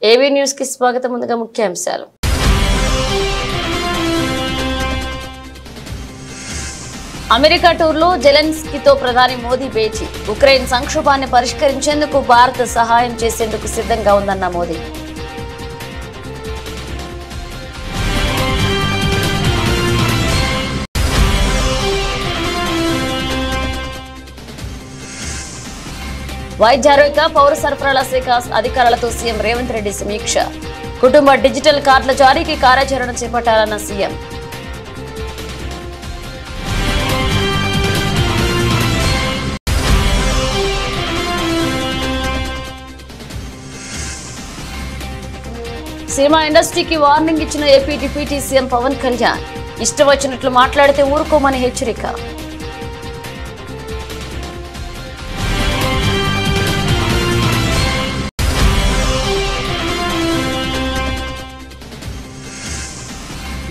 AV news కి స్వాగతం. ముందుగా ముఖ్యాంశాలు. అమెరికా టూర్లో జెలెన్స్కీతో ప్రధాని మోదీ భేటీ. ఉక్రెయిన్ సంక్షోభాన్ని పరిష్కరించేందుకు భారత్ సహాయం చేసేందుకు సిద్ధంగా ఉందన్న మోదీ. వైద్య ఆరోగ్య పౌర సరఫరాల శాఖ అధికారులతో సీఎం రేవంత్ రెడ్డి సమీక్ష. కుటుంబ డిజిటల్ కార్డుల జారీకి కార్యాచరణ చేపట్టాలన్న సీఎం. సినిమా ఇండస్ట్రీకి వార్నింగ్ ఇచ్చిన AP deputy CM Pawan Kalyan. ఇష్టం వచ్చినట్లు మాట్లాడితే ఊరుకోమని హెచ్చరిక.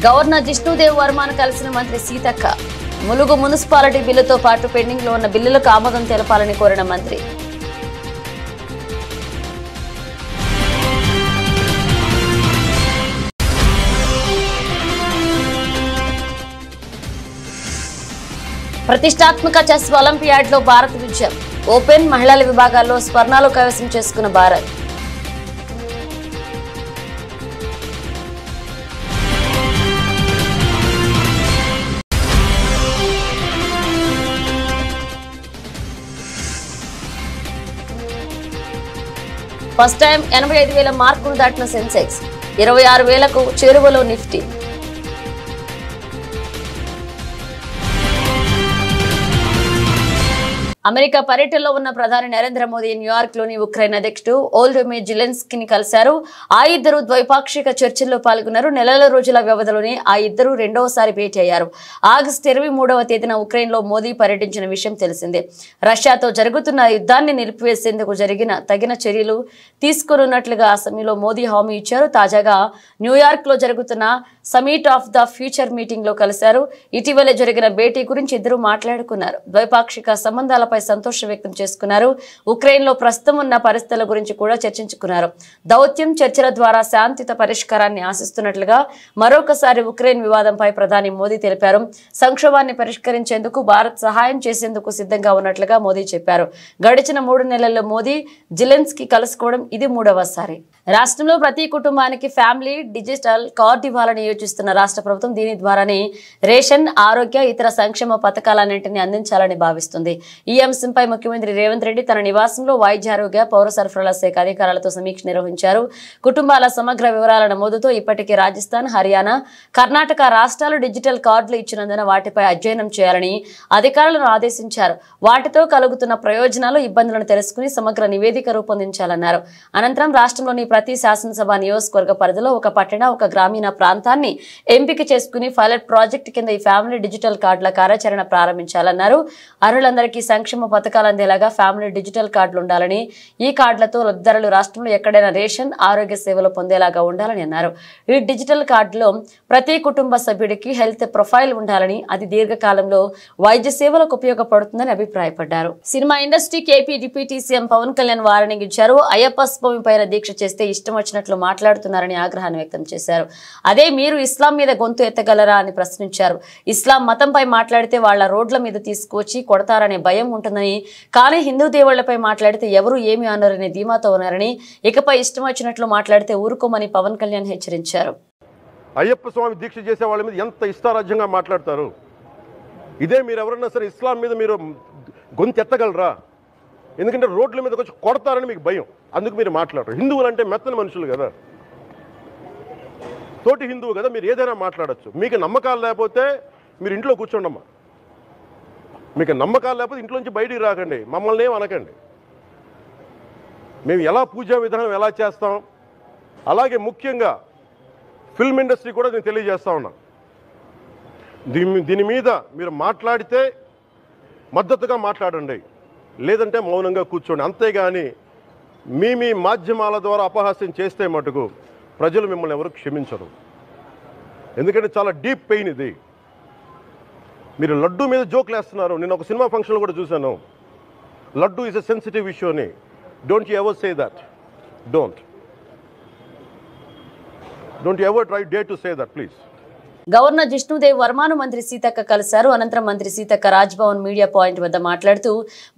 గవర్నర్ జిష్ణుదేవ్ వర్మను కలిసిన మంత్రి సీతక్క. ములుగు మున్సిపాలిటీ బిల్లుతో పాటు పెండింగ్ లో ఉన్న బిల్లులకు ఆమోదం తెలపాలని కోరిన మంత్రి. ప్రతిష్టాత్మక చెస్ ఒలింపియాడ్ లో భారత్ విజయం. ఓపెన్, మహిళల విభాగాల్లో స్వర్ణాలు కైవసం చేసుకున్న భారత్. ఫస్ట్ టైం 85,000 మార్కులు దాటిన సెన్సెక్స్ 26,000కు చేరువలో నిఫ్టీ. అమెరికా పర్యటనలో ఉన్న ప్రధాని నరేంద్ర మోదీ న్యూయార్క్ లోని ఉక్రెయిన్ అధ్యక్షుడు వోల్డోమిర్ జెలెన్స్కీని కలిశారు. ఆ ఇద్దరు ద్వైపాక్షిక చర్చల్లో పాల్గొన్నారు. నెలల రోజుల వ్యవధిలోనే ఆ ఇద్దరు రెండవసారి భేటీ అయ్యారు. ఆగస్టు 23వ తేదీన ఉక్రెయిన్ లో మోదీ పర్యటించిన విషయం తెలిసిందే. రష్యాతో జరుగుతున్న యుద్ధాన్ని నిలిపివేసేందుకు తగిన చర్యలు తీసుకున్నట్లుగా ఆ సమయంలో మోదీ హామీ ఇచ్చారు. తాజాగా న్యూయార్క్ లో జరుగుతున్న summit of the future meeting లో కలిశారు. ఇటీవలే జరిగిన భేటీ గురించి ఇద్దరు మాట్లాడుకున్నారు. ద్వైపాక్షిక సంబంధాలపై సంతోషం వ్యక్తం చేసుకున్నారు. ఉక్రెయిన్ లో ప్రస్తుతం ఉన్న పరిస్థితుల గురించి కూడా చర్చించుకున్నారు. దౌత్యం చర్చల ద్వారా శాంతియుత పరిష్కారాన్ని ఆశిస్తున్నట్లుగా మరొకసారి ఉక్రెయిన్ వివాదంపై ప్రధాని మోదీ తెలిపారు. సంక్షోభాన్ని పరిష్కరించేందుకు భారత్ సహాయం చేసేందుకు సిద్ధంగా ఉన్నట్లుగా మోదీ చెప్పారు. గడిచిన 3 నెలల్లో మోదీ జెలెన్స్కీ కలుసుకోవడం ఇది 3వసారి. రాష్ట్రంలో ప్రతి కుటుంబానికి ఫ్యామిలీ డిజిటల్ కార్డు ఇవ్వాలని యోచిస్తున్న రాష్ట్ర ప్రభుత్వం దీని ద్వారానే రేషన్, ఆరోగ్య, ఇతర సంక్షేమ పథకాలన్నింటినీ అందించాలని భావిస్తుంది. ఈ అంశంపై ముఖ్యమంత్రి రేవంత్ రెడ్డి తన నివాసంలో వైద్య ఆరోగ్య పౌర సరఫరాల శాఖ అధికారులతో సమీక్ష నిర్వహించారు. కుటుంబాల సమగ్ర వివరాల నమోదుతో ఇప్పటికే రాజస్థాన్, హర్యానా, కర్ణాటక రాష్ట్రాలు డిజిటల్ కార్డులు ఇచ్చినందున వాటిపై అధ్యయనం చేయాలని అధికారులను ఆదేశించారు. వాటితో కలుగుతున్న ప్రయోజనాలు, ఇబ్బందులను తెలుసుకుని సమగ్ర నివేదిక రూపొందించాలన్నారు. అనంతరం రాష్ట్రంలోని ప్రతి శాసనసభ నియోజకవర్గ పరిధిలో ఒక పట్టణ, ఒక గ్రామీణ ప్రాంతాన్ని ఎంపిక చేసుకుని పైలట్ ప్రాజెక్టు కింద ఈ ఫ్యామిలీ డిజిటల్ కార్డుల కార్యాచరణ ప్రారంభించాలన్నారు. అర్హులందరికీ సంక్షేమ పథకాలు అందేలాగా ఫ్యామిలీ డిజిటల్ కార్డులు ఉండాలని, ఈ కార్డులతో లబ్ధిదారులు రాష్ట్రంలో ఎక్కడైనా రేషన్, ఆరోగ్య సేవలు పొందేలాగా ఉండాలని అన్నారు. ఈ డిజిటల్ కార్డులో ప్రతి కుటుంబ సభ్యుడికి హెల్త్ ప్రొఫైల్ ఉండాలని, అది దీర్ఘకాలంలో వైద్య సేవలకు ఉపయోగపడుతుందని అభిప్రాయపడ్డారు. సినిమా ఇండస్ట్రీకి AP deputy CM Pawan Kalyan warning ఇచ్చారు. అయ్యప్ప స్వామి పైన దీక్ష చేస్తే ఇష్టం వచ్చినట్లు మాట్లాడుతున్నారని ఆగ్రహాన్ని వ్యక్తం చేశారు. అదే మీరు ఇస్లాం మీద గొంతు ఎత్తగలరా అని ప్రశ్నించారు. ఇస్లాం మతంపై మాట్లాడితే వాళ్ల రోడ్ల మీద తీసుకువచ్చి కొడతారనే భయం ఉంటుందని, కానీ హిందూ దేవుళ్లపై మాట్లాడితే ఎవరు ఏమి అన్నారనే ధీమాతో ఉన్నారని, ఇకపై ఇష్టం వచ్చినట్లు మాట్లాడితే ఊరుకోమని పవన్ కళ్యాణ్ హెచ్చరించారు. అయ్యప్ప స్వామి దీక్ష చేసే వాళ్ళ మీద ఎంత ఇష్టారాజ్యంగా మాట్లాడతారు. ఇదే మీరు ఎవరన్నా సరే ఇస్లాం మీద మీరు గొంతు ఎత్తగలరా? ఎందుకంటే రోడ్ల మీదకి వచ్చి కొడతారని మీకు భయం, అందుకు మీరు మాట్లాడరు. హిందువులు అంటే మెత్తని మనుషులు కదా, తోటి హిందువు కదా, మీరు ఏదైనా మాట్లాడచ్చు. మీకు నమ్మకాలు లేకపోతే మీరు ఇంట్లో కూర్చోండమ్మా. మీకు నమ్మకాలు లేకపోతే ఇంట్లోంచి బయటికి రాకండి, మమ్మల్ని ఏం అనకండి. మేము ఎలా పూజా విధానం ఎలా చేస్తాం, అలాగే ముఖ్యంగా ఫిల్మ్ ఇండస్ట్రీ కూడా నేను తెలియజేస్తా ఉన్నా. దీని మీద మీరు మాట్లాడితే మద్దతుగా మాట్లాడండి, లేదంటే మౌనంగా కూర్చోండి. అంతేగాని మీ మాధ్యమాల ద్వారా అపహాస్యం చేస్తే మటుకు ప్రజలు మిమ్మల్ని ఎవరు క్షమించరు. ఎందుకంటే చాలా డీప్ పెయిన్ ఇది. మీరు లడ్డు మీద జోక్లు వేస్తున్నారు. నేను ఒక సినిమా ఫంక్షన్లో కూడా చూశాను. Laddu is a sensitive issue అని. Don't you ever say that. Don't. Don't you ever dare to say that, please. Governor Jishnu Dev వర్మను మంత్రి సీతక్క కలిశారు. అనంతరం మంత్రి సీతక్క రాజ్భవన్ మీడియా పాయింట్ వద్ద మాట్లాడుతూ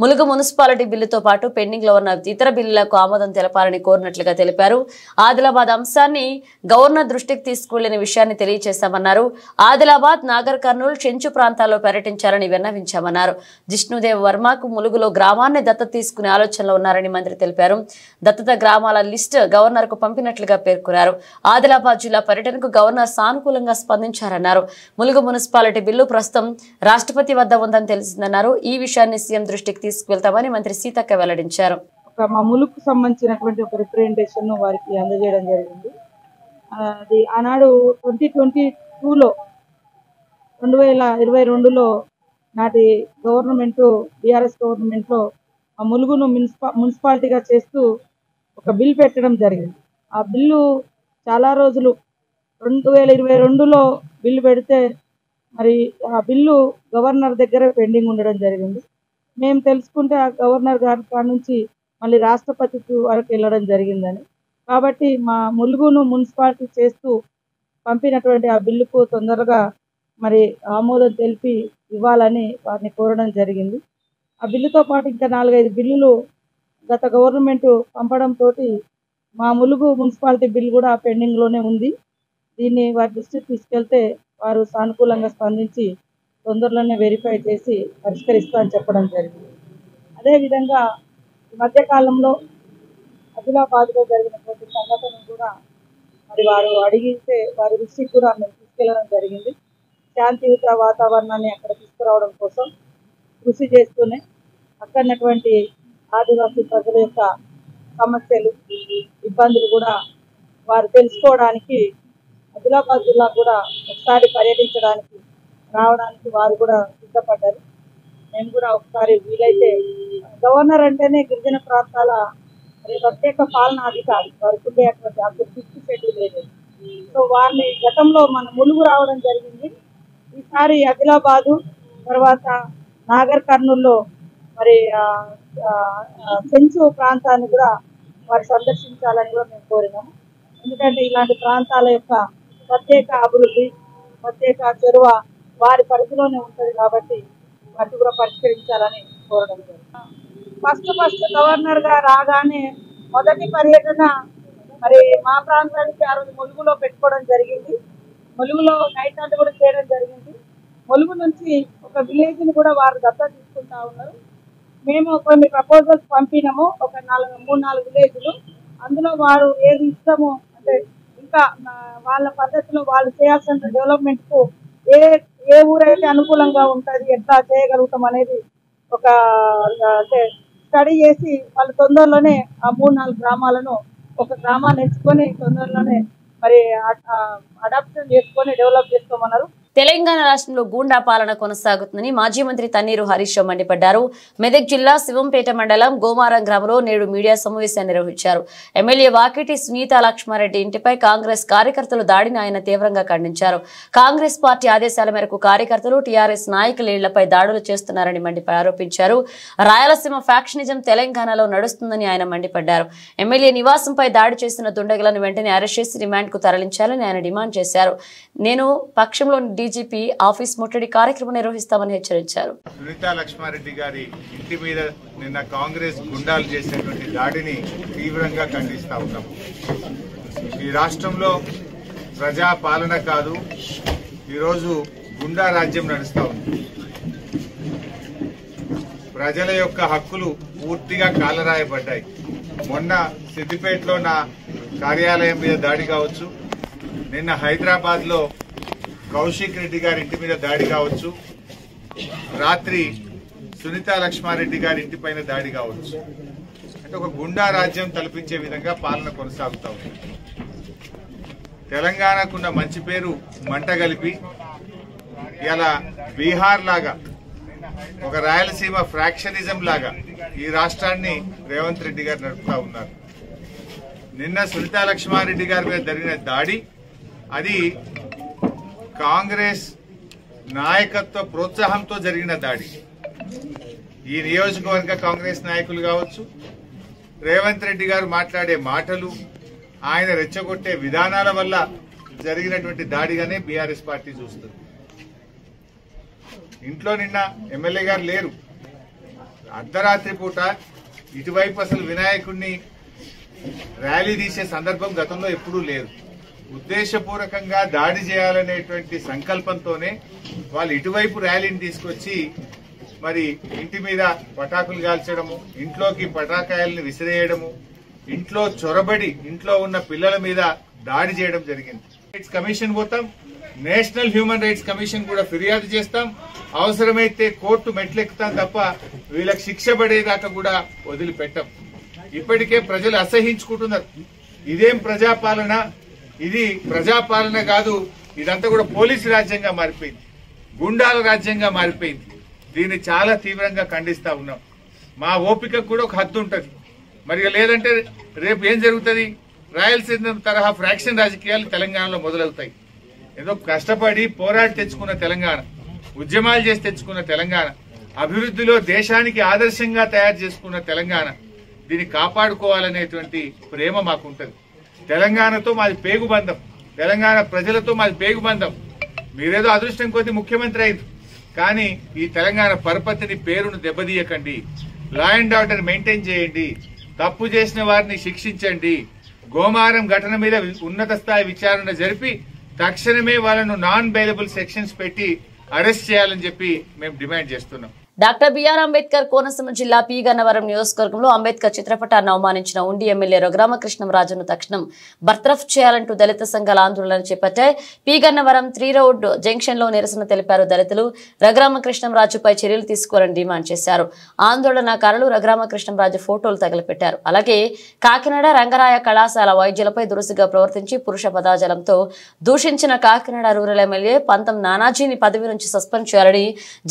ములుగు మున్సిపాలిటీ బిల్లుతో పాటు పెండింగ్ లో ఉన్న ఇతర బిల్లులకు ఆమోదం తెలపాలని కోరినట్లుగా తెలిపారు. ఆదిలాబాద్ అంశాన్ని గవర్నర్ దృష్టికి తీసుకువెళ్లిన విషయాన్ని తెలియజేశామన్నారు. ఆదిలాబాద్, నాగర్ కర్నూలు, చెంచు ప్రాంతాల్లో పర్యటించాలని విన్నవించామన్నారు. జిష్ణుదేవ్ వర్మకు ములుగులో గ్రామాన్ని దత్తత తీసుకునే ఆలోచనలో ఉన్నారని మంత్రి తెలిపారు. దత్తత గ్రామాల లిస్ట్ గవర్నర్ కు పంపినట్లుగా పేర్కొన్నారు. ఆదిలాబాద్ జిల్లా పర్యటనకు గవర్నర్ సానుకూలంగా స్పందించారు. ములుగు మున్సిపాలిటీ బిల్లు ప్రస్తుతం రాష్ట్రపతి వద్ద ఉందని తెలిసిందన్నారు. ఈ విషయాన్ని సీఎం దృష్టికి తీసుకువెళ్తామని మంత్రి సీతక్క వెల్లడించారు. మా ములుగుకు సంబంధించినటువంటి ఒక రిప్రజెంటేషన్ వారికి అందజేయడం జరిగింది. అది ఆనాడు 2022లో 2022లో నాటి గవర్నమెంట్, బీఆర్ఎస్ గవర్నమెంట్లో ఆ ములుగును మున్సిపాలిటీగా చేస్తూ ఒక బిల్ పెట్టడం జరిగింది. ఆ బిల్లు చాలా రోజులు 2022లో బిల్లు పెడితే మరి ఆ బిల్లు గవర్నర్ దగ్గర పెండింగ్ ఉండడం జరిగింది. మేము తెలుసుకుంటే ఆ గవర్నర్ గారి కాడ నుంచి మళ్ళీ రాష్ట్రపతి వరకు వెళ్ళడం జరిగిందని. కాబట్టి మా ములుగును మున్సిపాలిటీ చేస్తూ పంపినటువంటి ఆ బిల్లుకు తొందరగా మరి ఆమోదం తెలిపి ఇవ్వాలని వారిని కోరడం జరిగింది. ఆ బిల్లుతో పాటు ఇంకా 4-5 బిల్లులు గత గవర్నమెంట్ పంపడంతో మా ములుగు మున్సిపాలిటీ బిల్ కూడా పెండింగ్లోనే ఉంది. దీన్ని వారి దృష్టికి తీసుకెళ్తే వారు సానుకూలంగా స్పందించి తొందరలోనే వెరిఫై చేసి పరిష్కరిస్తా అని చెప్పడం జరిగింది. అదేవిధంగా ఈ మధ్యకాలంలో ఆదిలాబాద్లో జరిగినటువంటి సంఘటనను కూడా మరి వారు అడిగితే వారి దృష్టికి కూడా మేము తీసుకెళ్లడం జరిగింది. శాంతియుత వాతావరణాన్ని అక్కడ తీసుకురావడం కోసం కృషి చేస్తూనే అక్కడటువంటి ఆదివాసీ ప్రజల యొక్క సమస్యలు, ఇబ్బందులు కూడా వారు తెలుసుకోవడానికి ఆదిలాబాద్ జిల్లా కూడా ఒకసారి పర్యటించడానికి రావడానికి వారు కూడా సిద్ధపడ్డారు. మేము కూడా ఒకసారి వీలైతే, గవర్నర్ అంటేనే గిరిజన ప్రాంతాల ప్రత్యేక పాలనా అధికారి, వారికి ఉండేటువంటి అప్పుడు 5th షెడ్యూల్ ఏజెంట్. సో వారిని గతంలో మన ములుగు రావడం జరిగింది. ఈసారి ఆదిలాబాదు తర్వాత నాగర్ కర్నూల్లో మరి చెంచు ప్రాంతాన్ని కూడా వారు సందర్శించాలని కూడా మేము కోరినాము. ఎందుకంటే ఇలాంటి ప్రాంతాల యొక్క ప్రత్యేక అభివృద్ధి, ప్రత్యేక చొరవ వారి పరిధిలోనే ఉంటుంది కాబట్టి వాటిని కూడా పరిష్కరించాలని కోరడం జరిగింది. ఫస్ట్ గవర్నర్ గా రాగానే మొదటి పర్యటన మరి మా ప్రాంతానికి ఆ రోజు ములుగులో పెట్టుకోవడం జరిగింది. ములుగులో నైట్ అంతా కూడా చేయడం జరిగింది. ములుగు నుంచి ఒక విలేజ్ని కూడా వారు దత్తత తీసుకుంటా ఉన్నారు. మేము కొన్ని ప్రపోజల్స్ పంపినాము, ఒక 3-4 విలేజ్లు. అందులో వారు ఏది ఇష్టమో అంటే ఇంకా వాళ్ళ పద్ధతిలో వాళ్ళు చేయాల్సిన డెవలప్మెంట్కు ఏ ఊరైతే అనుకూలంగా ఉంటుంది, ఎట్లా చేయగలుగుతాం అనేది ఒక అంటే స్టడీ చేసి వాళ్ళు తొందరలోనే ఆ 3-4 గ్రామాలను ఒక గ్రామాన్ని ఎంచుకొని తొందరలోనే మరి అడాప్షన్ చేసుకొని డెవలప్ చేసుకోమన్నారు. తెలంగాణ రాష్ట్రంలో గూండా పాలన కొనసాగుతుందని మాజీ మంత్రి తన్నీరు హరీష్ రావు మండిపడ్డారు. మెదక్ జిల్లా శివంపేట మండలం గోమారం గ్రామంలో నేడు మీడియా సమావేశాన్ని నిర్వహించారు. ఎమ్మెల్యే వాకిటి సునీతా లక్ష్మారెడ్డి ఇంటిపై కాంగ్రెస్ కార్యకర్తలు దాడిని ఆయన తీవ్రంగా ఖండించారు. కాంగ్రెస్ పార్టీ ఆదేశాల మేరకు కార్యకర్తలు టీఆర్ఎస్ నాయకుల ఇళ్లపై దాడులు చేస్తున్నారని ఆరోపించారు. రాయలసీమ ఫ్యాక్షనిజం తెలంగాణలో నడుస్తుందని ఆయన మండిపడ్డారు. ఎమ్మెల్యే నివాసంపై దాడి చేసిన దుండగులను వెంటనే అరెస్ట్ చేసి రిమాండ్ కు తరలించాలని ఆయన డిమాండ్ చేశారు. నేను పక్షంలోని డీజీపీ ఆఫీస్ ముట్టడి కార్యక్రమం నిర్వహిస్తామని హెచ్చరించారు. సునీతా లక్ష్మారెడ్డి గారి ఇంటి మీద నిన్న కాంగ్రెస్ గుండాలు చేసినటువంటి దాడిని తీవ్రంగా ఖండిస్తా ఉన్నాం. ఈ రాష్ట్రంలో ప్రజా పాలన కాదు, ఈరోజు గుండా రాజ్యం నడుస్తా ఉంది. ప్రజల యొక్క హక్కులు పూర్తిగా కాలరాయబడ్డాయి. మొన్న సిద్దిపేటలో నా కార్యాలయం మీద దాడి కావచ్చు, నిన్న హైదరాబాద్ లో కౌశిక్ రెడ్డి గారి ఇంటి మీద దాడి కావచ్చు, రాత్రి సునీతా లక్ష్మారెడ్డి గారి ఇంటి పైన దాడి కావచ్చు. అంటే ఒక గుండా రాజ్యం తలపించే విధంగా పాలన కొనసాగుతా ఉంది. తెలంగాణకున్న మంచి పేరు మంట కలిపి ఇలా బీహార్ లాగా ఒక రాయలసీమ ఫ్రాక్షనిజం లాగా ఈ రాష్ట్రాన్ని రేవంత్ రెడ్డి గారు నడుపుతా ఉన్నారు. నిన్న సునీతా లక్ష్మారెడ్డి గారి మీద జరిగిన దాడి అది కాంగ్రెస్ నాయకత్వ ప్రోత్సాహంతో జరిగిన దాడి. ఈ నియోజకవర్గ కాంగ్రెస్ నాయకులు కావచ్చు, రేవంత్ రెడ్డి గారు మాట్లాడే మాటలు, ఆయన రెచ్చగొట్టే విధానాల వల్ల జరిగినటువంటి దాడిగానే బీఆర్ఎస్ పార్టీ చూస్తుంది. ఇంట్లో నిన్న ఎమ్మెల్యే గారు లేరు. అర్ధరాత్రి పూట ఇటువైపు అసలు వినాయకుడిని ర్యాలీ తీసే సందర్భం గతంలో ఎప్పుడూ లేదు. ఉద్దేశపూర్వకంగా దాడి చేయాలనేటువంటి సంకల్పంతోనే వాళ్ళు ఇటువైపు ర్యాలీని తీసుకొచ్చి మరి ఇంటి మీద పటాకులు కాల్చడము, ఇంట్లోకి పటాకాయల్ని విసిరేయడము, ఇంట్లో చొరబడి ఇంట్లో ఉన్న పిల్లల మీద దాడి చేయడం జరిగింది. రైట్స్ కమిషన్ పోతాం, నేషనల్ హ్యూమన్ రైట్స్ కమిషన్ కూడా ఫిర్యాదు చేస్తాం, అవసరమైతే కోర్టు మెట్లెక్కుతాం తప్ప వీళ్ళకి శిక్ష పడేదాకా కూడా వదిలిపెట్టాం. ఇప్పటికే ప్రజలు అసహించుకుంటున్నారు. ఇదేం ప్రజాపాలన, ఇది ప్రజాపాలన కాదు, ఇదంతా కూడా పోలీసు రాజ్యంగా మారిపోయింది, గుండాల రాజ్యంగా మారిపోయింది. దీన్ని చాలా తీవ్రంగా ఖండిస్తా ఉన్నాం. మా ఓపికకు కూడా ఒక హద్దు ఉంటుంది. మరి లేదంటే రేపు ఏం జరుగుతుంది? రాయలసీమ తరహా ఫ్రాక్షన్ రాజకీయాలు తెలంగాణలో మొదలవుతాయి. ఏదో కష్టపడి పోరాడి తెచ్చుకున్న తెలంగాణ, ఉద్యమాలు చేసి తెచ్చుకున్న తెలంగాణ, అభివృద్ధిలో దేశానికి ఆదర్శంగా తయారు చేసుకున్న తెలంగాణ, దీన్ని కాపాడుకోవాలనేటువంటి ప్రేమ మాకుంటది. తెలంగాణతో మాది పేగుబంధం, తెలంగాణ ప్రజలతో మాది పేగుబంధం. మీరేదో అదృష్టం కొద్ది ముఖ్యమంత్రి అయింది, కానీ ఈ తెలంగాణ పరపతిని, పేరును దెబ్బతీయకండి. లా అండ్ ఆర్డర్ మెయింటైన్ చేయండి, తప్పు చేసిన వారిని శిక్షించండి. గోమారం ఘటన మీద ఉన్నత స్థాయి విచారణ జరిపి తక్షణమే వాళ్ళను నాన్ బెయిలబుల్ సెక్షన్స్ పెట్టి అరెస్ట్ చేయాలని చెప్పి మేము డిమాండ్ చేస్తున్నాం. డాక్టర్ బిఆర్ అంబేద్కర్ కోనసీమ జిల్లా పి గన్నవరం నియోజకవర్గంలో అంబేద్కర్ చిత్రపటాన్ని అవమానించిన ఉండి ఎమ్మెల్యే రఘురామకృష్ణంరాజును తక్షణం బర్తరఫ్ చేయాలంటూ దళిత సంఘాల ఆందోళన చేపట్టాయి. పి గన్నవరం 3 రోడ్ జంక్షన్ లో నిరసన తెలిపారు దళితులు. రఘురామకృష్ణంరాజుపై చర్యలు తీసుకోవాలని డిమాండ్ చేశారు. ఆందోళనకారులు రఘురామకృష్ణంరాజు ఫోటోలు తగలపెట్టారు. అలాగే కాకినాడ రంగరాయ కళాశాల వైద్యులపై దురుసుగా ప్రవర్తించి పురుష పదాజలంతో దూషించిన కాకినాడ రూరల్ ఎమ్మెల్యే పంతం నానాజీని పదవి నుంచి సస్పెండ్ చేయాలని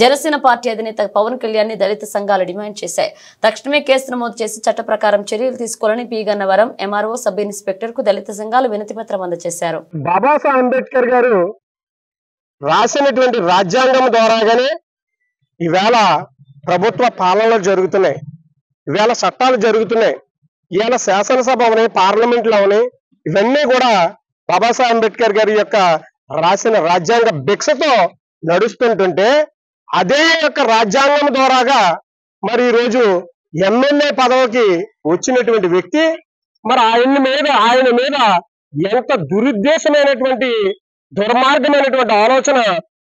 జనసేన పార్టీ అధినేత పవన్ కళ్యాణ్ ని దళిత సంఘాలు డిమాండ్ చేశాయి. తక్షణమే కేసు నమోదు చేసి చట్ట ప్రకారం చర్యలు తీసుకోవాలని P Gannavaram MRO sub inspector కు దళిత సంఘాలు వినతి పత్రం అందజేశారు. బాబాసాహెబ్ అంబేద్కర్ గారు రాసినటువంటి రాజ్యాంగం ద్వారాగానే ఈవేళ ప్రభుత్వ పాలనలు జరుగుతున్నాయి, ఈవేళ చట్టాలు జరుగుతున్నాయి, ఈవేళ శాసనసభ అవని, పార్లమెంట్లు అవని, ఇవన్నీ కూడా బాబాసాహెబ్ అంబేద్కర్ గారి యొక్క రాసిన రాజ్యాంగ భిక్షతో నడుస్తుంటుంటే అదే యొక్క రాజ్యాంగం ద్వారాగా మరి ఈరోజు ఎమ్మెల్యే పదవికి వచ్చినటువంటి వ్యక్తి మరి ఆయన మీద ఎంత దురుద్దేశమైనటువంటి దుర్మార్గమైనటువంటి ఆలోచన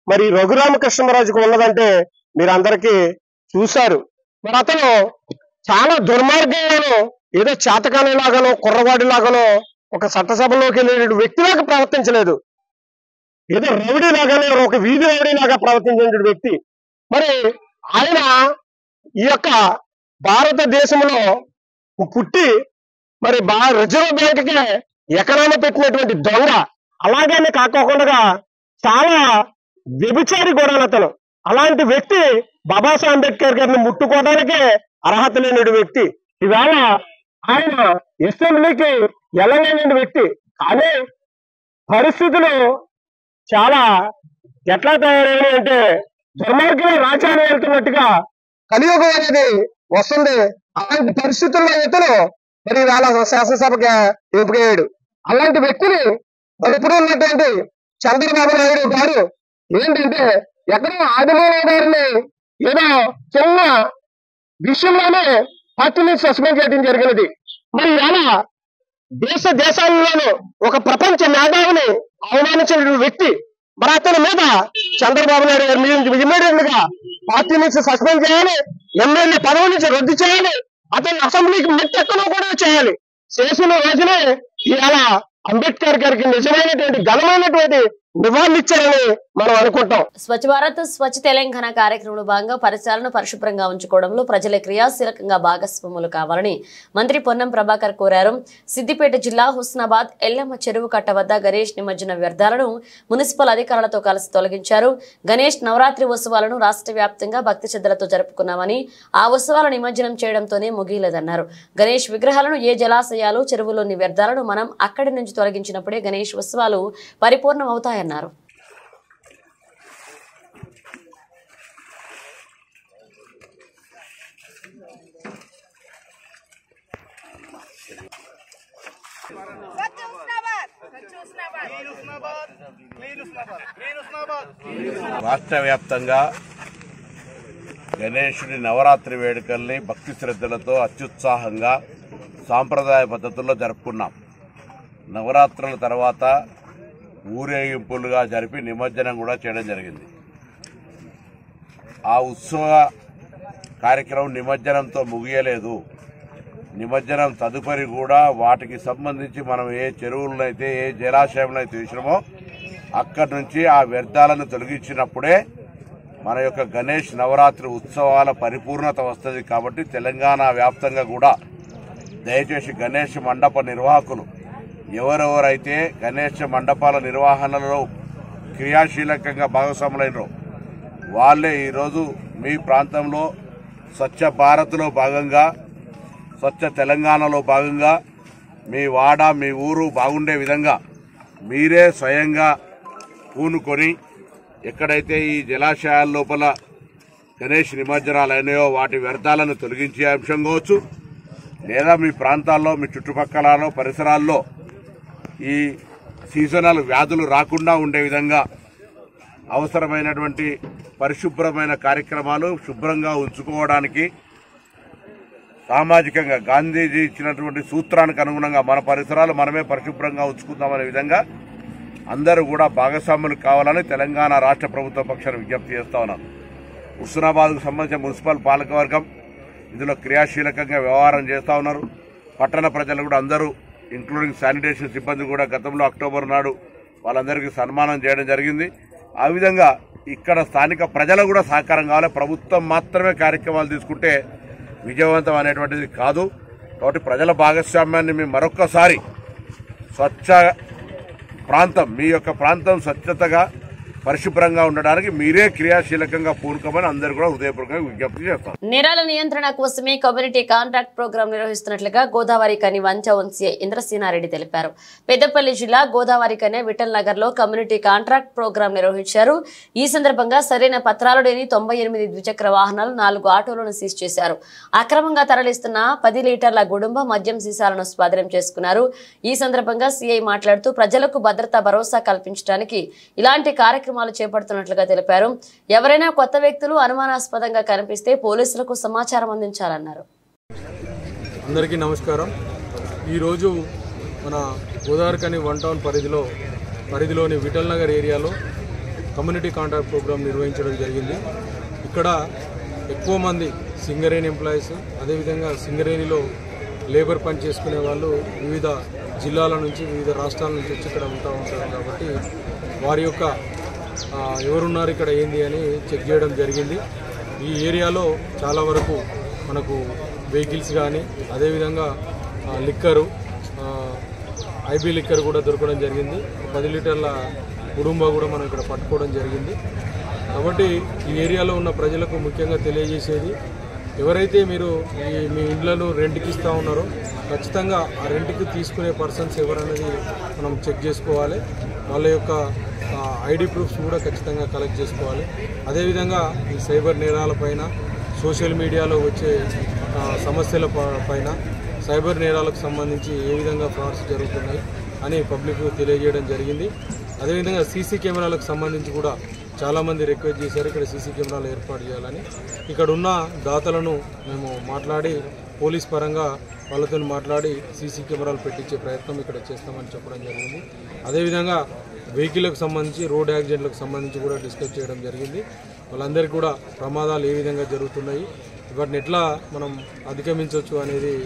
మరి రఘురామకృష్ణరాజుకు ఉన్నదంటే మీరు అందరికీ చూశారు. మరి అతను చాలా దుర్మార్గంగానో, ఏదో చేతకానిలాగానో, కుర్రవాడిలాగానో ఒక చట్టసభలోకి వెళ్ళేటువంటి వ్యక్తిలాగా ప్రవర్తించలేదు. ఏదో రౌడీ లాగానే, ఒక వీధి రౌడీ లాగా ప్రవర్తించిన వ్యక్తి. మరి ఆయన ఈ యొక్క భారతదేశంలో పుట్టి మరి రిజర్వ్ బ్యాంక్ కి ఎకరాన్ని పెట్టినటువంటి దొంగ, అలాగనే కాకోకుండా చాలా వ్యభిచారి కూడా అతను. అలాంటి వ్యక్తి బాబాసాహెబ్ అంబేద్కర్ గారిని ముట్టుకోవడానికే అర్హత లేని వ్యక్తి. ఈవేళ ఆయన అసెంబ్లీకి వెళ్ళలేని వ్యక్తి. కానీ పరిస్థితులు చాలా ఎట్లా తయారయ్యాయి అంటే దుర్మార్గంగా రాజ్యాన్ని వెళ్తున్నట్టుగా కలియుగం అనేది వస్తుంది. అలాంటి పరిస్థితుల్లో ఇతను మరి వాళ్ళ శాసనసభకి ఎంపికయ్యాడు. అలాంటి వ్యక్తిని ఇప్పుడు ఉన్నటువంటి చంద్రబాబు నాయుడు గారు ఏంటంటే ఎక్కడో ఆదిమూలరావు గారిని ఏదో చిన్న విషయంలోనే పార్టీ నుంచి సస్పెండ్ చేయడం జరిగినది. మరి ఇలా దేశాల్లోనూ ఒక ప్రపంచ మేధావిని అవమానించిన వ్యక్తి మరి అతని మీద చంద్రబాబు నాయుడు గారు ఇమ్మీడియట్ గా పార్టీ నుంచి సస్పెండ్ చేయాలి, ఎమ్మెల్యే పదవి నుంచి రద్దు చేయాలి, అతన్ని అసెంబ్లీకి మెట్టెక్కనో కూడా చేయాలి. చేసిన రోజునే ఇలా అంబేద్కర్ గారికి నిజమైనటువంటి ఘనమైనటువంటి నివాళులిచ్చారని మనం అనుకుంటాం. స్వచ్ఛ భారత్ స్వచ్ఛ తెలంగాణ కార్యక్రమంలో భాగంగా పరిసరాలను పరిశుభ్రంగా ఉంచుకోవడంలో ప్రజల క్రియాశీలకంగా భాగస్వాములు కావాలని మంత్రి పొన్నం ప్రభాకర్ కోరారు. సిద్దిపేట జిల్లా హుస్నాబాద్ ఎల్లమ్మ చెరువు కట్ట వద్ద గణేష్ నిమజ్జన వ్యర్థాలను మున్సిపల్ అధికారులతో కలిసి తొలగించారు. గణేష్ నవరాత్రి ఉత్సవాలను రాష్ట్ర వ్యాప్తంగా భక్తి శ్రద్ధలతో జరుపుకున్నామని, ఆ ఉత్సవాల నిమజ్జనం చేయడంతోనే ముగియలేదన్నారు. గణేష్ విగ్రహాలను ఏ జలాశయాలు, చెరువులోని వ్యర్థాలను మనం అక్కడి నుంచి తొలగించినప్పుడే గణేష్ ఉత్సవాలు పరిపూర్ణమవుతాయన్నారు. స్వచ్ఛ హుస్నాబాద్ రాష్ట్ర వ్యాప్తంగా గణేశుడి నవరాత్రి వేడుకల్ని భక్తి శ్రద్ధలతో అత్యుత్సాహంగా సాంప్రదాయ పద్ధతుల్లో జరుపుకున్నాం. నవరాత్రుల తర్వాత ఊరేగింపులుగా జరిపి నిమజ్జనం కూడా చేయడం జరిగింది. ఆ ఉత్సవ కార్యక్రమం నిమజ్జనంతో ముగియలేదు. నిమజ్జనం తదుపరి కూడా వాటికి సంబంధించి మనం ఏ చెరువులనైతే ఏ జలాశయంలో అయితే తీసినామో అక్కడి నుంచి ఆ వ్యర్థాలను తొలగించినప్పుడే మన యొక్క గణేష్ నవరాత్రి ఉత్సవాల పరిపూర్ణత వస్తుంది. కాబట్టి తెలంగాణ వ్యాప్తంగా కూడా దయచేసి గణేష్ మండప నిర్వాహకులు ఎవరెవరైతే గణేష్ మండపాల నిర్వహణలో క్రియాశీలకంగా భాగస్వాములైనరో వాళ్ళే ఈరోజు మీ ప్రాంతంలో స్వచ్ఛ భారత్లో భాగంగా, స్వచ్ఛ తెలంగాణలో భాగంగా మీ వాడ మీ ఊరు బాగుండే విధంగా మీరే స్వయంగా పూనుకొని ఎక్కడైతే ఈ జలాశయాల లోపల గణేష్ నిమజ్జనాలు అయినాయో వాటి వ్యర్థాలను తొలగించే అంశం కావచ్చు, లేదా మీ ప్రాంతాల్లో మీ చుట్టుపక్కల పరిసరాల్లో ఈ సీజనల్ వ్యాధులు రాకుండా ఉండే విధంగా అవసరమైనటువంటి పరిశుభ్రమైన కార్యక్రమాలు శుభ్రంగా ఉంచుకోవడానికి సామాజికంగా గాంధీజీ ఇచ్చినటువంటి సూత్రానికి అనుగుణంగా మన పరిసరాలు మనమే పరిశుభ్రంగా ఉంచుకుందామనే విధంగా అందరూ కూడా భాగస్వాములు కావాలని తెలంగాణ రాష్ట్ర ప్రభుత్వ పక్షాన్ని విజ్ఞప్తి చేస్తా ఉన్నాను. హుస్నాబాద్కు సంబంధించిన మున్సిపల్ పాలకవర్గం ఇందులో క్రియాశీలకంగా వ్యవహారం చేస్తూ ఉన్నారు. పట్టణ ప్రజలు కూడా అందరూ ఇంక్లూడింగ్ శానిటేషన్ సిబ్బంది కూడా గతంలో అక్టోబర్ నాడు వాళ్ళందరికీ సన్మానం చేయడం జరిగింది. ఆ విధంగా ఇక్కడ స్థానిక ప్రజలు కూడా సహకారం కావాలి. ప్రభుత్వం మాత్రమే కార్యక్రమాలు తీసుకుంటే విజయవంతం అనేటువంటిది కాదు. కాబట్టి ప్రజల భాగస్వామ్యాన్ని మేము మరొక్కసారి స్వచ్ఛ ప్రాంతం మీ యొక్క ప్రాంతం స్వచ్ఛతగా పరిశుభ్రంగా ఉండడానికి మీరే క్రియాశీలకంగా పూనుకోమని అందరూ కూడా హృదయపూర్వకంగా విజ్ఞప్తి చేస్తాం. నేరాల నియంత్రణ కోసమే కమ్యూనిటీ కాంట్రాక్ట్ ప్రోగ్రాం నిర్వహిస్తున్నట్లుగా గోదావరి కని వంశీ ఇంద్రసేనారెడ్డి తెలిపారు. పెద్దపల్లి జిల్లా గోదావరి కని విఠల్ నగర్ లో కమ్యూనిటీ కాంట్రాక్ట్ ప్రోగ్రాం నిర్వహించారు. ఈ సందర్భంగా సరైన పత్రాలు లేని 98 ద్విచక్ర వాహనాలు 4 ఆటోలను సీజ్ చేశారు. అక్రమంగా తరలిస్తున్న 10 లీటర్ల గుడుంబ మద్యం సీసాలను స్వాధీనం చేసుకున్నారు. ఈ సందర్భంగా సీఐ మాట్లాడుతూ ప్రజలకు భద్రతా భరోసా కల్పించడానికి ఇలాంటి కార్యక్రమాలు చేపడుతున్నట్లుగా తెలిపారు. ఎవరైనా కొత్త వ్యక్తులు అనుమానాస్పదంగా కనిపిస్తే పోలీసులకు సమాచారం అందించాలన్నారు. అందరికీ నమస్కారం. ఈరోజు మన గోదావరి కని 1 టౌన్ పరిధిలోని విఠల్ నగర్ ఏరియాలో కమ్యూనిటీ కాంట్రాక్ట్ ప్రోగ్రాం నిర్వహించడం జరిగింది. ఇక్కడ ఎక్కువ మంది సింగరేణి ఎంప్లాయీస్, అదేవిధంగా సింగరేణిలో లేబర్ పని చేసుకునే వాళ్ళు వివిధ జిల్లాల నుంచి వివిధ రాష్ట్రాల నుంచి వచ్చి ఇక్కడ ఉంటారు కాబట్టి వారి యొక్క ఎవరున్నారు ఇక్కడ ఏంది అని చెక్ చేయడం జరిగింది. ఈ ఏరియాలో చాలా వరకు మనకు వెహికల్స్ కానీ అదేవిధంగా లిక్కరు ఐబీ లిక్కర్ కూడా దొరకడం జరిగింది. 10 లీటర్ల కుటుంబ కూడా మనం ఇక్కడ పట్టుకోవడం జరిగింది. కాబట్టి ఈ ఏరియాలో ఉన్న ప్రజలకు ముఖ్యంగా తెలియజేసేది, ఎవరైతే మీరు మీ ఇండ్లను రెంట్కి ఇస్తూ ఉన్నారో ఖచ్చితంగా ఆ రెంట్కి తీసుకునే పర్సన్స్ ఎవరనేది మనం చెక్ చేసుకోవాలి. వాళ్ళ యొక్క ఐడి ప్రూఫ్స్ కూడా ఖచ్చితంగా కలెక్ట్ చేసుకోవాలి. అదేవిధంగా ఈ సైబర్ నేరాలపైన, సోషల్ మీడియాలో వచ్చే సమస్యల పైన, సైబర్ నేరాలకు సంబంధించి ఏ విధంగా ఫ్రాడ్స్ జరుగుతున్నాయి అని పబ్లిక్ తెలియజేయడం జరిగింది. అదేవిధంగా సీసీ కెమెరాలకు సంబంధించి కూడా చాలామంది రిక్వెస్ట్ చేశారు ఇక్కడ సీసీ కెమెరాలు ఏర్పాటు చేయాలని. ఇక్కడ ఉన్న దాతలను మేము మాట్లాడి పోలీస్ పరంగా వాళ్ళతో మాట్లాడి సీసీ కెమెరాలు పెట్టించే ప్రయత్నం ఇక్కడ చేస్తామని చెప్పడం జరిగింది. అదేవిధంగా వెహికల్కి సంబంధించి రోడ్ యాక్సిడెంట్లకు సంబంధించి కూడా డిస్కస్ చేయడం జరిగింది. వాళ్ళందరికీ కూడా ప్రమాదాలు ఏ విధంగా జరుగుతున్నాయి, వాటిని ఎట్లా మనం అధిగమించవచ్చు అనేది.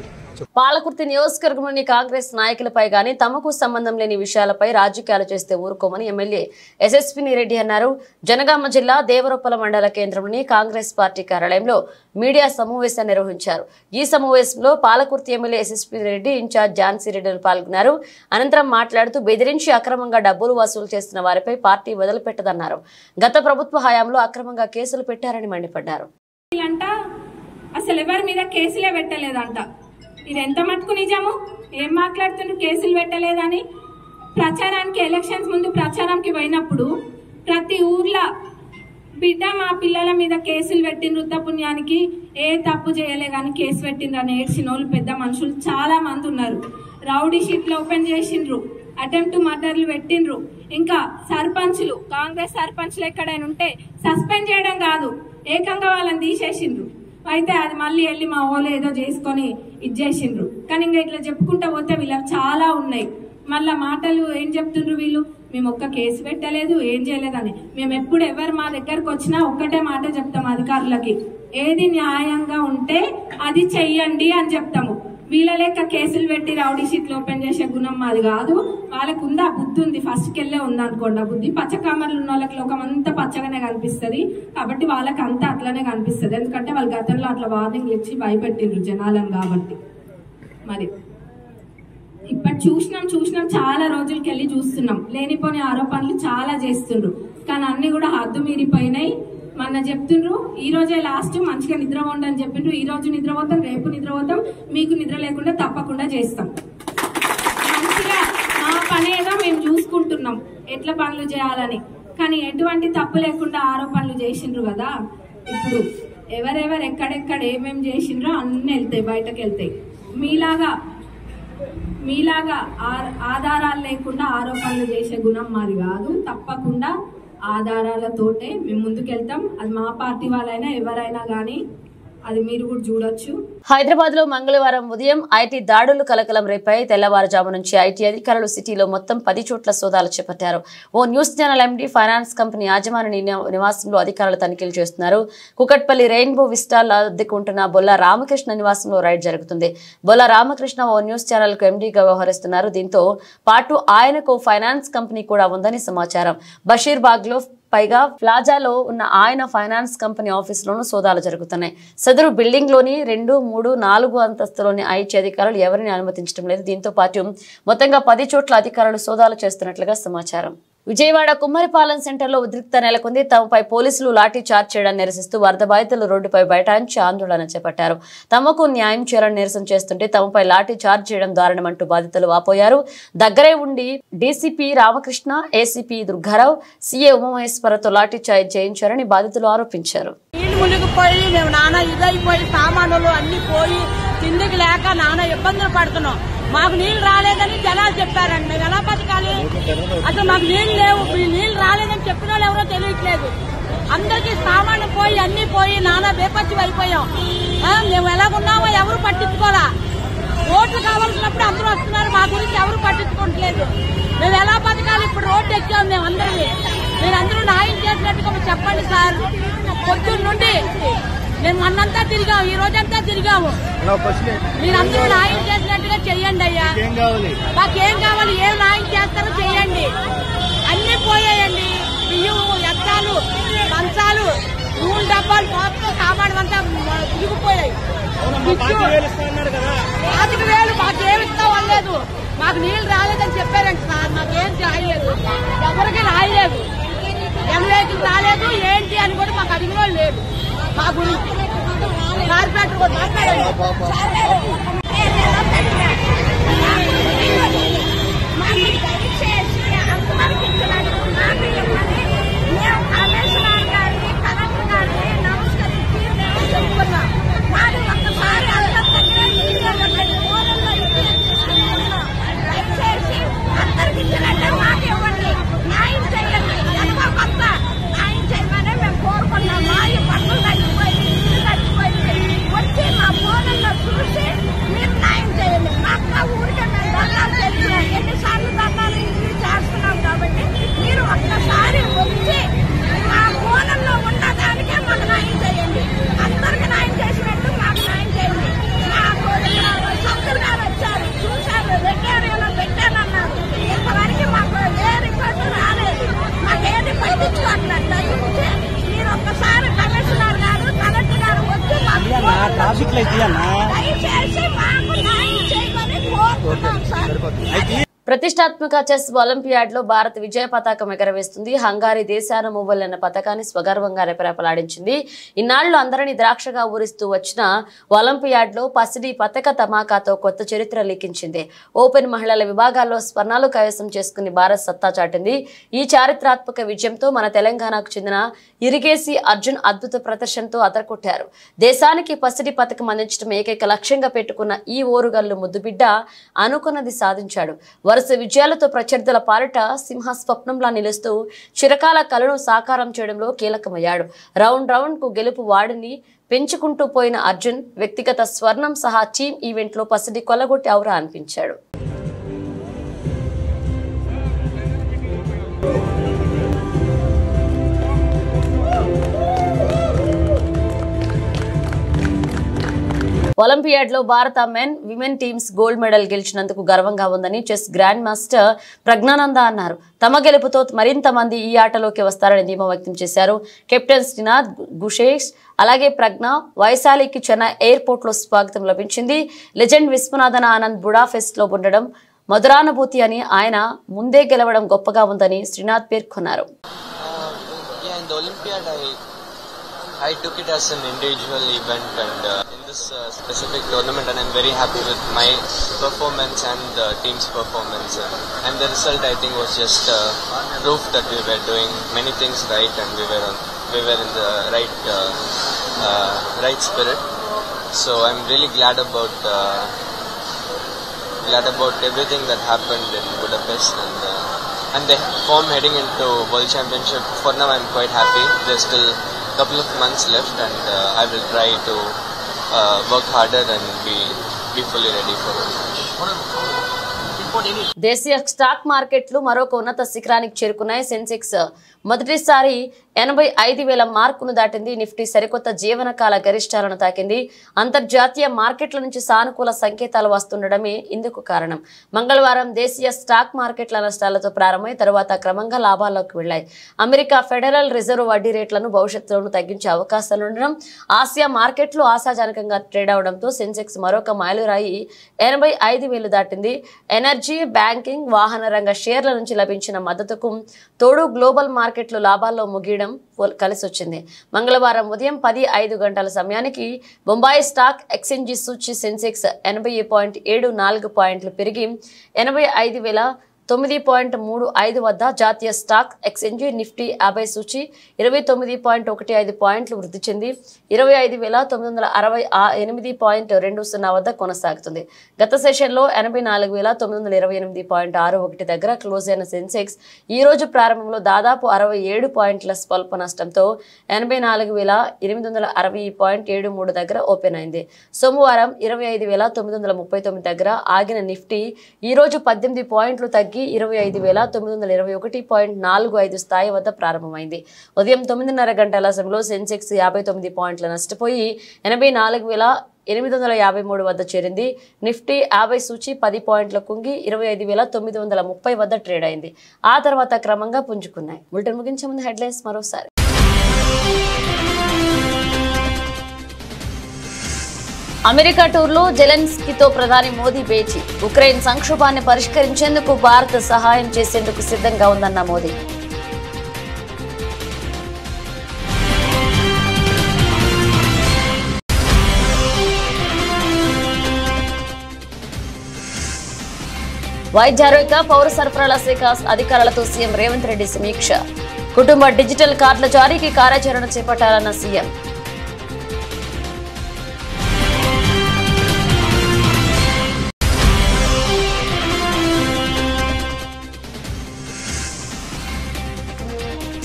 పాలకుర్తి నియోజకవర్గంలోని కాంగ్రెస్ నాయకులపై గానీ తమకు సంబంధం లేని విషయాలపై రాజకీయాలు చేస్తే ఊరుకోమని ఎమ్మెల్యే ఎస్ఎస్పీ రెడ్డి అన్నారు. జనగామ జిల్లా దేవరొప్పల మండల కేంద్రంలోని కాంగ్రెస్ పార్టీ కార్యాలయంలో మీడియా సమావేశాన్ని నిర్వహించారు. ఈ సమావేశంలో Palakurthi MLA SSP Reddy, incharge Jhansi రెడ్డిలు పాల్గొన్నారు. అనంతరం మాట్లాడుతూ బెదిరించి అక్రమంగా డబ్బులు వసూలు చేస్తున్న వారిపై పార్టీ వదిలిపెట్టదన్నారు. గత ప్రభుత్వ హయాంలో అక్రమంగా కేసులు పెట్టారని మండిపడ్డారు. అసలు ఎవరి మీద కేసులే పెట్టలేదంట. ఇది ఎంత మటుకు నిజము? ఏం మాట్లాడుతున్నారు కేసులు పెట్టలేదని? ప్రచారానికి ఎలక్షన్స్ ముందు ప్రచారానికి పోయినప్పుడు ప్రతి ఊర్లో బిడ్డ మా పిల్లల మీద కేసులు పెట్టిన పుణ్యానికి ఏ తప్పు చేయలే కానీ కేసు పెట్టిండ్రు అని ఏడ్చిన వాళ్ళు పెద్ద మనుషులు చాలా మంది ఉన్నారు. రౌడీ షీట్లు ఓపెన్ చేసిండ్రు, అటెంప్ట్ మర్డర్లు పెట్టిండ్రు. ఇంకా సర్పంచ్లు, కాంగ్రెస్ సర్పంచ్లు ఎక్కడైనా ఉంటే సస్పెండ్ చేయడం కాదు, ఏకంగా వాళ్ళని తీసేసిండ్రు. అయితే అది మళ్ళీ వెళ్ళి మా వాళ్ళు ఏదో చేసుకొని ఇచ్చేసిండ్రు. కానీ ఇంకా ఇట్లా చెప్పుకుంటా పోతే వీళ్ళకి చాలా ఉన్నాయి. మళ్ళా మాటలు ఏం చెప్తుండ్రు వీళ్ళు, మేము ఒక్క కేసు పెట్టలేదు, ఏం చేయలేదని. మేము ఎప్పుడు ఎవరు మా దగ్గరకు వచ్చినా ఒక్కటే మాట చెప్తాము అధికారులకి, ఏది న్యాయంగా ఉంటే అది చెయ్యండి అని చెప్తాము. వీళ్ళ లెక్క కేసులు పెట్టి రౌడీ షీట్లు ఓపెన్ చేసే గుణం మాది కాదు. వాళ్ళకు ఉందా బుద్ధి ఉంది, ఫస్ట్ కెళ్ళే ఉంది అనుకోండి. ఆ బుద్ధి పచ్చకామర్లు ఉన్న వాళ్ళకి లోకం అంతా పచ్చగానే కనిపిస్తుంది, కాబట్టి వాళ్ళకి అంతా అట్లనే కనిపిస్తుంది. ఎందుకంటే వాళ్ళు గతంలో అట్లా వార్నింగ్లు ఇచ్చి భయపెట్టిండ్రు జనాలను. కాబట్టి మరి ఇప్పుడు చూసినాం చాలా రోజులకి వెళ్ళి చూస్తున్నాం, లేనిపోని ఆరోపణలు చాలా చేస్తుండ్రు. కానీ అన్ని కూడా హద్దు మీరిపోయినాయి. మొన్న చెప్తుండ్రు ఈ రోజే లాస్ట్, మంచిగా నిద్రపోండి అని చెప్పిండ్రు. ఈ రోజు నిద్రపోతాం, రేపు నిద్రపోతాం, మీకు నిద్ర లేకుండా తప్పకుండా చేస్తాం. మంచిగా మా పనేదో మేము చూసుకుంటున్నాం ఎట్లా పనులు చేయాలని. కానీ ఎటువంటి తప్పు లేకుండా ఆరోపణలు చేసిండ్రు కదా. ఇప్పుడు ఎవరెవరు ఎక్కడెక్కడ ఏమేమి చేసిండ్రో అన్ని వెళ్తాయి, బయటకు వెళ్తాయి. మీలాగా ఆధారాలు లేకుండా ఆరోపణలు చేసే గుణం మాది కాదు. తప్పకుండా ఆధారాలతోటే మేము ముందుకెళ్తాం. అది మా పార్టీ వాళ్ళైనా ఎవరైనా కానీ అది మీరు కూడా చూడొచ్చు. హైదరాబాద్ లో మంగళవారం ఉదయం ఐటీ దాడులు కలకలం రేపాయి. తెల్లవారుజాము నుంచి ఐటీ అధికారులు సిటీలో మొత్తం 10 చోట్ల సోదాలు చేపట్టారు. ఓ news channel MD finance company యాజమాని నివాసంలో అధికారులు తనిఖీలు చేస్తున్నారు. కుకట్పల్లి రెయిన్బో విస్టాల్ అద్దెకుంటున్న బొల్ల రామకృష్ణ నివాసంలో రైడ్ జరుగుతుంది. బొల్ల రామకృష్ణ ఓ న్యూస్ ఛానల్ కు ఎండీగా వ్యవహరిస్తున్నారు. దీంతో పాటు ఆయనకు ఫైనాన్స్ కంపెనీ కూడా ఉందని సమాచారం. బషీర్బాగ్ లో పైగా ప్లాజాలో ఉన్న ఆయన ఫైనాన్స్ కంపెనీ ఆఫీసులోనూ సోదాలు జరుగుతున్నాయి. సదరు బిల్డింగ్ లోని 2, 3, 4 అంతస్తులోని ఐటీ అధికారులు ఎవరిని అనుమతించడం లేదు. దీంతో పాటు మొత్తంగా 10 చోట్ల అధికారులు సోదాలు చేస్తున్నట్లుగా సమాచారం. విజయవాడ కుమ్మరిపాలెం సెంటర్లో ఉద్రిక్తత నెలకొంది. తమపై పోలీసులు లాఠీ చార్జ్ చేయడాన్ని నిరసిస్తూ వరద బాధితులు రోడ్డుపై బైఠాయించి ఆందోళన చేపట్టారు. తమకు న్యాయం చేయాలని నిరసన చేస్తుంటే తమపై లాఠీ చార్జ్ చేయడం దారుణమంటూ బాధితులు వాపోయారు. దగ్గరే ఉండి DCP Ramakrishna, ACP Durga Rao, CA ఉమామహేశ్వరతో లాఠీ చార్జ్ చేయించారని బాధితులు ఆరోపించారు. మునిగిపోయి మేము నాన్న ఇదైపోయి సామానులు అన్ని పోయి తిండికి లేక నాన్న ఇబ్బందులు పడుతున్నాం. మాకు నీళ్లు రాలేదని జనాలు చెప్పారండి. మేము ఎలా బతకాలి? అసలు మాకు నీళ్లు లేవు. నీళ్లు రాలేదని చెప్పిన వాళ్ళు ఎవరో తెలియట్లేదు. అందరికీ సామాను పోయి అన్ని పోయి నాన్న బేపచ్చి అయిపోయాం. మేము ఎలాగున్నామో ఎవరు పట్టించుకోరా. ఓట్లు కావాల్సినప్పుడు అందరూ వస్తున్నారు, మా గురించి ఎవరు పట్టించుకోవట్లేదు. మేము ఎలా బతకాలి? ఇప్పుడు రోడ్డు ఎక్కాం మేము అందరినీ. మీరందరూ న్యాయం చేసినట్టుగా చెప్పండి సార్. పొద్దున్న నుండి మేము మొన్నంతా తిరిగాము, ఈ రోజంతా తిరిగాము. మీరందరూ న్యాయం చేసినట్టుగా చెయ్యండి అయ్యా. మాకేం కావాలి? ఏం న్యాయం చేస్తారో చెయ్యండి. అన్ని పోయాయండి, బియ్యం, ఎత్తాలు, మంచాలు, నూనె డబ్బాలు మొత్తం సామాను అంతా తిరిగిపోయాయి. 5,000 మాకేమి ఇస్తామనలేదు. మాకు నీళ్లు రాలేదని చెప్పారండి సార్. మాకేం రాయలేదు, ఎవరికి రాయలేదు. ఎమ్మెల్యేకి రాలేదు ఏంటి అని కూడా మాకు అడిగిన లేదు. మా గురించి కార్పొరేటర్ కూడా మాట్లాడండి. ప్రతిష్టాత్మక చెస్ ఒలింపియాడ్ లో భారత్ విజయ పతాకం ఎగరవేస్తుంది. హంగారీ దేశాన మువ్వల్ అన్న పథకాన్ని స్వగర్వంగా రెపరెపలాడించింది. ఇన్నాళ్లు అందరినీ ద్రాక్షగా ఊరిస్తూ వచ్చిన ఒలింపియాడ్ లో పసిడి పతక ధమాకాతో కొత్త చరిత్ర లిఖించింది. ఓపెన్ మహిళల విభాగాల్లో స్వర్ణాలు కైవసం చేసుకుని భారత్ సత్తా చాటింది. ఈ చారిత్రాత్మక విజయంతో మన తెలంగాణకు చెందిన ఇరిగేసి అర్జున్ అద్భుత ప్రదర్శనతో అదరకొట్టారు. దేశానికి పసిడి పతకం అందించడం ఏకైక లక్ష్యంగా పెట్టుకున్న ఈ ఓరుగల్లు ముద్దుబిడ్డ అనుకున్నది సాధించాడు. వరుస విజయాలతో ప్రత్యర్థుల పాలిట సింహస్వప్నంలా నిలుస్తూ చిరకాల కలను సాకారం చేయడంలో కీలకమయ్యాడు. రౌండ్ కు గెలుపు వాడిని పెంచుకుంటూ పోయిన అర్జున్ వ్యక్తిగత స్వర్ణం సహా టీమ్ ఈవెంట్లో పసిడి కొల్లగొట్టి ఔరా అనిపించాడు. ఒలింపియాడ్ లో భారత men women teams gold medal గెలిచినందుకు గర్వంగా ఉందని చెస్ గ్రాండ్ మాస్టర్ ప్రజ్ఞానంద అన్నారు. తమ గెలుపుతో మరింత మంది ఈ ఆటలోకి వస్తారని ధీమా వ్యక్తం చేశారు. కెప్టెన్ శ్రీనాథ్ గుషేష్ అలాగే ప్రజ్ఞ వైశాలికి చెన్నై ఎయిర్పోర్ట్ లో స్వాగతం లభించింది. లెజెండ్ విశ్వనాథన్ ఆనంద్ బుడాపెస్ట్ లో ఉండడం మధురానుభూతి అని, ఆయన ముందే గెలవడం గొప్పగా ఉందని శ్రీనాథ్ పేర్కొన్నారు. I took it as an individual event and in this specific tournament, and I'm very happy with my performance and the team's performance, and the result I think was just proof that we were doing many things right and we were in the right spirit. So I'm really glad about everything that happened in Budapest and the form heading into World Championship. For now I'm quite happy. There's still couple of months left and I will try to work harder and be fully ready for the match. దేశీయ stock మార్కెట్లు మరొక ఉన్నత శిఖరానికి చేరుకున్నాయి. సెన్సెక్స్ మొదటిసారి 85,000 మార్కును దాటింది. Nifty సరికొత్త జీవనకాల గరిష్టాలను తాకింది. అంతర్జాతీయ మార్కెట్ల నుంచి సానుకూల సంకేతాలు వస్తుండడమే ఇందుకు కారణం. మంగళవారం దేశీయ స్టాక్ మార్కెట్ల నష్టాలతో ప్రారంభమై తరువాత క్రమంగా లాభాల్లోకి వెళ్లాయి. అమెరికా ఫెడరల్ రిజర్వ్ వడ్డీ రేట్లను భవిష్యత్తులోనూ తగ్గించే అవకాశాలుండడం, ఆసియా మార్కెట్లు ఆశాజనకంగా ట్రేడ్ అవడంతో సెన్సెక్స్ మరొక మైలురాయి 85,000 దాటింది. ఎనర్జీ, బ్యాంకింగ్, వాహన రంగ షేర్ల నుంచి లభించిన మద్దతుకు తోడు గ్లోబల్ మార్కెట్లు లాభాల్లో ముగియడం కలిసొచ్చింది. మంగళవారం ఉదయం 10:05 గంటల సమయానికి బొంబాయి స్టాక్ ఎక్స్చేంజి సూచి సెన్సెక్స్ 80.74 పాయింట్లు పెరిగి 85,009.35 వద్ద, జాతీయ స్టాక్ ఎక్స్చేంజి నిఫ్టీ 50 సూచి 29.15 పాయింట్లు వృద్ధి చెంది 25,968.20 వద్ద కొనసాగుతుంది. గత సెషన్లో 84,928.61 దగ్గర క్లోజ్ అయిన సెన్సెక్స్ ఈ రోజు ప్రారంభంలో దాదాపు 67 పాయింట్ల స్వల్ప నష్టంతో 84,860.73 దగ్గర ఓపెన్ అయింది. సోమవారం 25,939 దగ్గర ఆగిన నిఫ్టీ ఈ రోజు 18 పాయింట్లు తగ్గి 25,921.45 స్థాయి వద్ద ప్రారంభమైంది. ఉదయం 9:30 గంటల సమయంలో సెన్సెక్స్ 59 పాయింట్ల నష్టపోయి 84,853 వద్ద చేరింది. నిఫ్టీ 50 సూచి 10 పాయింట్ల కుంగి 25,930 వద్ద ట్రేడ్ అయింది. ఆ తర్వాత క్రమంగా పుంజుకున్నాయి. బులెటిన్ ముగించే ముందు హెడ్లైన్స్ మరోసారి. అమెరికా టూర్లో జెలెన్స్కీతో ప్రధాని మోదీ భేటీ. ఉక్రెయిన్ సంక్షోభాన్ని పరిష్కరించేందుకు భారత్ సహాయం చేసేందుకు సిద్ధంగా ఉందన్న మోదీ. వైద్యారోగ్య పౌర సరఫరాల శాఖ అధికారులతో సీఎం రేవంత్ రెడ్డి సమీక్ష. కుటుంబ డిజిటల్ కార్డుల జారీకి కార్యాచరణ చేపట్టాలన్న సీఎం.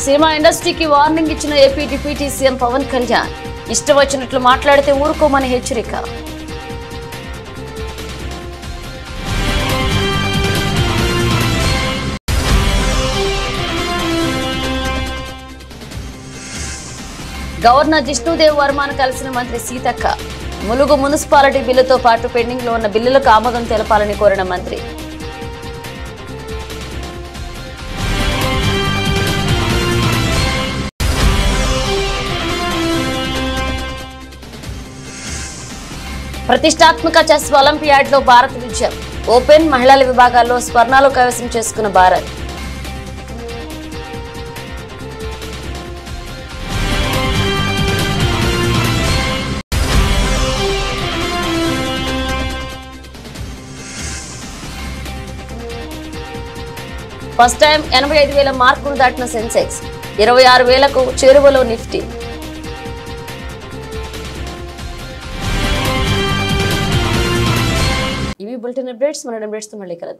సినిమా ఇండస్ట్రీకి వార్నింగ్ ఇచ్చిన AP deputy CM Pawan Kalyan. ఇష్టం వచ్చినట్లు మాట్లాడితే ఊరుకోమని హెచ్చరిక. గవర్నర్ జిష్ణుదేవ్ వర్మను కలిసిన మంత్రి సీతక్క. ములుగు మున్సిపాలిటీ బిల్లుతో పాటు పెండింగ్ లో ఉన్న బిల్లులకు ఆమోదం తెలపాలని కోరిన మంత్రి. ప్రతిష్టాత్మక చెస్ ఒలింపియాడ్ లో భారత్ విజయం. ఓపెన్, మహిళల విభాగాల్లో స్వర్ణాలు కైవసం చేసుకున్న భారత్. ఫస్ట్ టైం 85,000 మార్కును దాటిన సెన్సెక్స్ 26,000కు చేరువలో నిఫ్టీ. ఇవి బులెటిన్ అప్డేట్స్. మన అప్డేట్స్ తో మళ్ళీ కలుద్దాం.